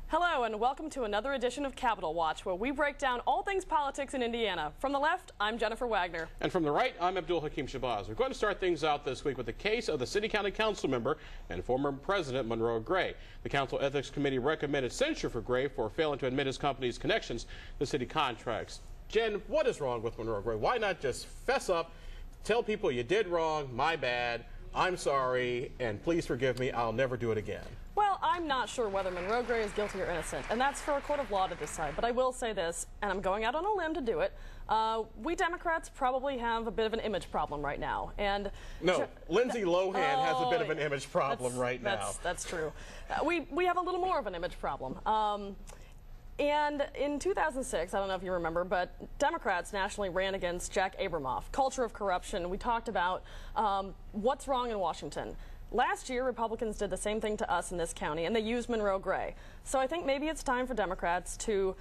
Hello and welcome to another edition of Capitol Watch, where we break down all things politics in Indiana. From the left, I'm Jennifer Wagner. And from the right, I'm Abdul Shabazz. We're going to start things out this week with the case of the City-County Council member and former President Monroe Gray. The Council Ethics Committee recommended censure for Gray for failing to admit his company's connections to city contracts. Jen, what is wrong with Monroe Gray? Why not just fess up, tell people you did wrong, my bad, I'm sorry, and please forgive me, I'll never do it again? Well, I'm not sure whether Monroe Gray is guilty or innocent, and that's for a court of law to decide. But I will say this, and I'm going out on a limb to do it. We Democrats probably have a bit of an image problem right now. And no, Lindsay Lohan has a bit of an image problem right now. That's true. We have a little more of an image problem. And in 2006, I don't know if you remember, but Democrats nationally ran against Jack Abramoff. Culture of corruption. We talked about what's wrong in Washington. Last year, Republicans did the same thing to us in this county, and they used Monroe Gray. So I think maybe it's time for Democrats to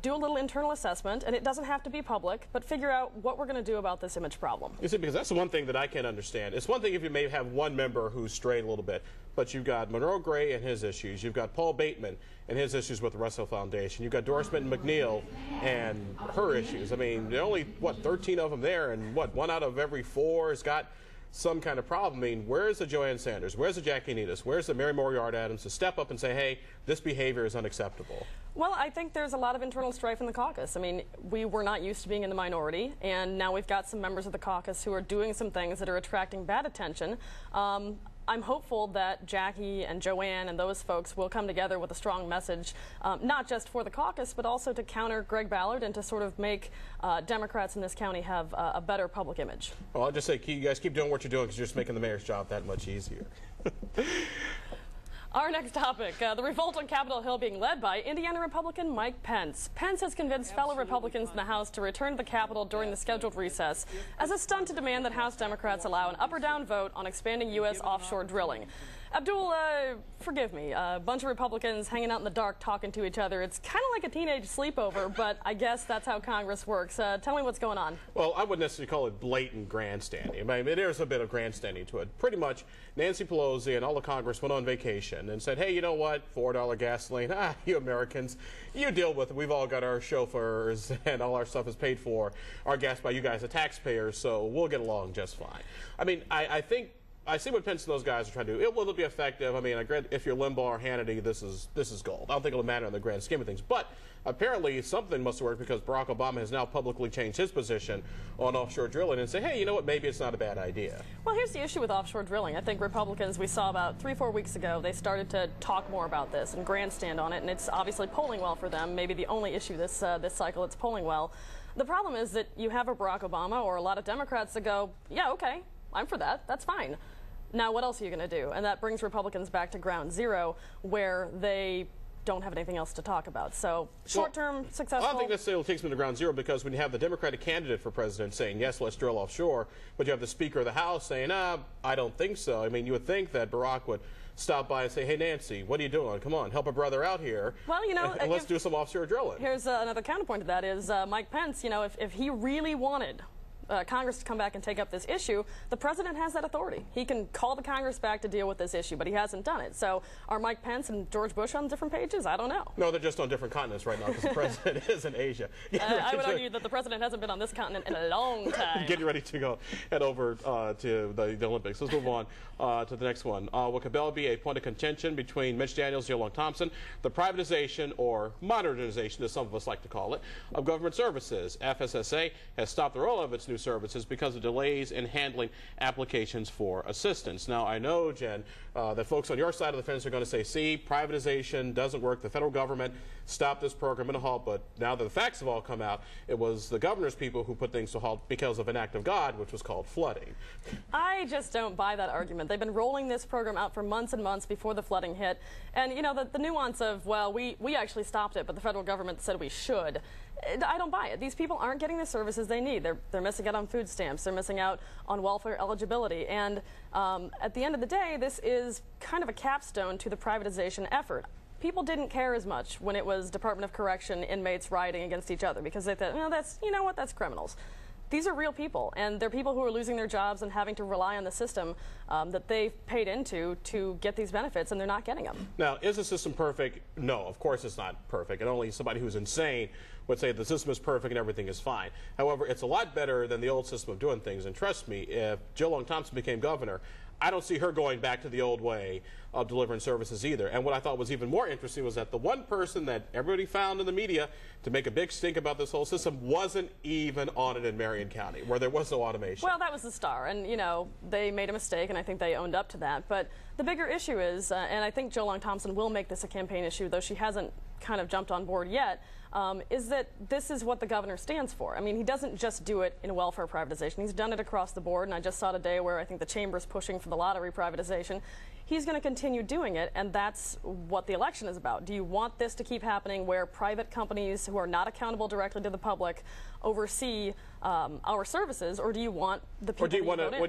do a little internal assessment, and it doesn't have to be public, but figure out what we're going to do about this image problem. You see, because that's the one thing that I can't understand. It's one thing if you may have one member who's strayed a little bit, but you've got Monroe Gray and his issues. You've got Paul Bateman and his issues with the Russell Foundation. You've got Doris Minton McNeil and her issues. I mean, there are only, what, 13 of them there, and what, one out of every four has got some kind of problem. I mean, where's the Joanne Sanders? Where's the Jackie Needus? Where's the Mary Moriarty Adams to step up and say, hey, this behavior is unacceptable? Well, I think there's a lot of internal strife in the caucus. I mean, we were not used to being in the minority, and now we've got some members of the caucus who are doing some things that are attracting bad attention. I'm hopeful that Jackie and Joanne and those folks will come together with a strong message, not just for the caucus, but also to counter Greg Ballard and to sort of make Democrats in this county have a better public image. Well, I'll just say, you guys keep doing what you're doing because you're just making the mayor's job that much easier. Our next topic, the revolt on Capitol Hill being led by Indiana Republican Mike Pence. Pence has convinced fellow Republicans in the House to return to the Capitol during the scheduled recess as a stunt to demand that House Democrats allow an up or down vote on expanding U.S. offshore drilling. Abdul, forgive me, a bunch of Republicans hanging out in the dark talking to each other. It's kind of like a teenage sleepover, but I guess that's how Congress works. Tell me what's going on. Well, I wouldn't necessarily call it blatant grandstanding. I mean, there's a bit of grandstanding to it. Pretty much, Nancy Pelosi and all of Congress went on vacation and said, hey, you know what, $4 gasoline, you Americans, you deal with it. We've all got our chauffeurs and all our stuff is paid for, our gas by you guys, the taxpayers, so we'll get along just fine. I mean, I see what Pence and those guys are trying to do. It'll be effective. I mean, if you're Limbaugh or Hannity, this is gold. I don't think it'll matter in the grand scheme of things. But apparently something must have worked because Barack Obama has now publicly changed his position on offshore drilling and say, hey, you know what, maybe it's not a bad idea. Well, here's the issue with offshore drilling. I think Republicans, we saw about 3-4 weeks ago, they started to talk more about this and grandstand on it, and it's obviously polling well for them. Maybe the only issue this cycle it's polling well. The problem is that you have a Barack Obama or a lot of Democrats that go, yeah, okay, I'm for that. That's fine. Now, what else are you going to do? And that brings Republicans back to ground zero, where they don't have anything else to talk about. So, short-term, successful. I don't think necessarily takes them to ground zero, because when you have the Democratic candidate for president saying, yes, let's drill offshore, but you have the Speaker of the House saying, I don't think so. I mean, you would think that Barack would stop by and say, hey, Nancy, what are you doing? Come on, help a brother out here. Well, you know, and let's do some offshore drilling. Here's another counterpoint to that is Mike Pence, you know, if he really wanted Congress to come back and take up this issue, the president has that authority. He can call the Congress back to deal with this issue, but he hasn't done it. So are Mike Pence and George Bush on different pages? I don't know. No, they're just on different continents right now because the president is in Asia. I would argue that the president hasn't been on this continent in a long time. Getting ready to head over to the Olympics. Let's move on to the next one. Will Cabell be a point of contention between Mitch Daniels and Joe Long Thompson? The privatization, or modernization, as some of us like to call it, of government services. FSSA has stopped the rollout of its new services because of delays in handling applications for assistance. Now, I know, Jen, that folks on your side of the fence are going to say, see, privatization doesn't work. The federal government stopped this program in a halt, but now that the facts have all come out, it was the governor's people who put things to halt because of an act of God, which was called flooding. I just don't buy that argument. They've been rolling this program out for months and months before the flooding hit. And, you know, the nuance of, well, we actually stopped it, but the federal government said we should. I don't buy it. These people aren't getting the services they need. They're missing out on food stamps. They're missing out on welfare eligibility. And at the end of the day, this is kind of a capstone to the privatization effort. People didn't care as much when it was Department of Correction inmates rioting against each other because they thought, well, that's, you know what, that's criminals. these are real people, and they're people who are losing their jobs and having to rely on the system that they've paid into to get these benefits, and they're not getting them. Now, is the system perfect? No, of course it's not perfect, and only somebody who's insane would say the system is perfect and everything is fine. However, it's a lot better than the old system of doing things, and trust me, if Jill Long Thompson became governor, I don't see her going back to the old way of delivering services either. And what I thought was even more interesting was that the one person that everybody found in the media to make a big stink about this whole system wasn't even on it in Marion County, where there was no automation. Well, that was the star, and you know, they made a mistake, and I think they owned up to that. But the bigger issue is, and I think Jill Long Thompson will make this a campaign issue, though she hasn't kind of jumped on board yet, is that this is what the governor stands for. I mean, he doesn't just do it in welfare privatization. He's done it across the board, and I just saw today where I think the chamber's pushing for the lottery privatization. He's going to continue doing it, and that's what the election is about. Do you want this to keep happening where private companies who are not accountable directly to the public oversee our services, or do you want the people? Or do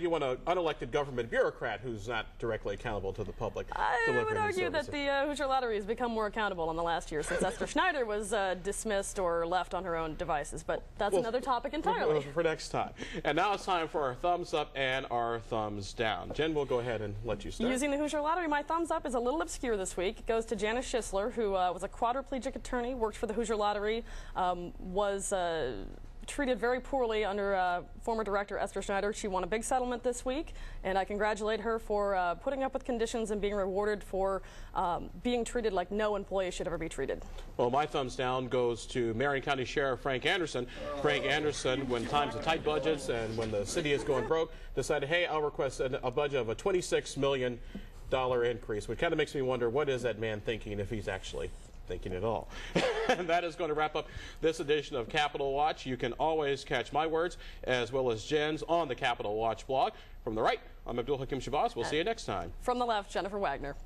you want an unelected government bureaucrat who's not directly accountable to the public? I would argue that the Hoosier Lottery has become more accountable in the last year since Esther Schneider was dismissed or left on her own devices. But that's another topic entirely. For next time. And now it's time for our thumbs up and our thumbs down. Jen, we'll go ahead and let you start. Using the Hoosier Lottery, my thumbs up is a little obscure this week. It goes to Janice Schisler, who was a quadriplegic attorney, worked for the Hoosier Lottery, was treated very poorly under former director Esther Schneider. She won a big settlement this week, and I congratulate her for putting up with conditions and being rewarded for being treated like no employee should ever be treated. Well, my thumbs down goes to Marion County Sheriff Frank Anderson. Frank Anderson, when times of tight budgets and when the city is going broke, decided, hey, I'll request a budget of a $26 million increase, which kind of makes me wonder, what is that man thinking if he's actually thinking at all? And that is going to wrap up this edition of Capitol Watch. You can always catch my words as well as Jen's on the Capitol Watch blog. From the right, I'm Abdul Hakim Shabazz. We'll see you next time. From the left, Jennifer Wagner.